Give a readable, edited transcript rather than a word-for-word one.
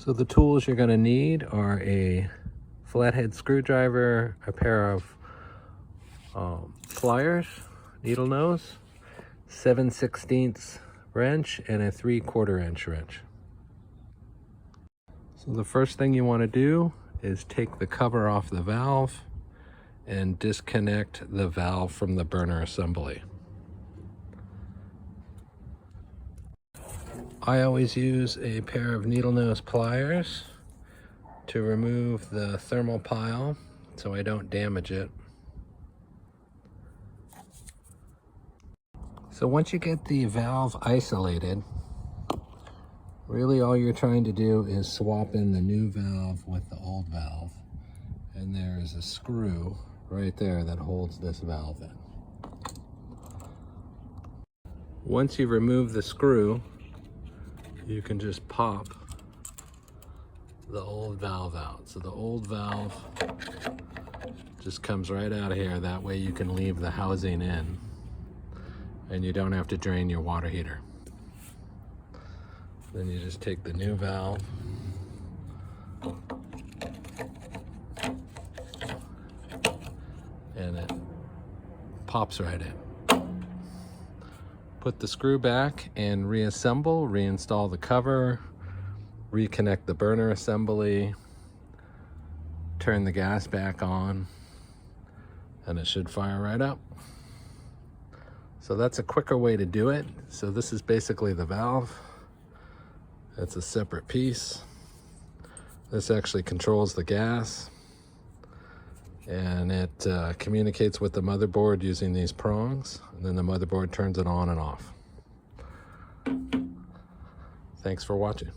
So the tools you're going to need are a flathead screwdriver, a pair of pliers, needle nose, 7/16 wrench, and a 3/4 inch wrench. So the first thing you want to do is take the cover off the valve and disconnect the valve from the burner assembly. I always use a pair of needle nose pliers to remove the thermal pile so I don't damage it. So once you get the valve isolated, really all you're trying to do is swap in the new valve with the old valve. And there is a screw right there that holds this valve in. Once you remove the screw, you can just pop the old valve out. So the old valve just comes right out of here. That way you can leave the housing in and you don't have to drain your water heater. Then you just take the new valve and it pops right in. Put the screw back and reassemble, reinstall the cover, reconnect the burner assembly, turn the gas back on, and it should fire right up. So that's a quicker way to do it. So this is basically the valve. It's a separate piece. This actually controls the gas, and it communicates with the motherboard using these prongs, and then the motherboard turns it on and off. Thanks for watching.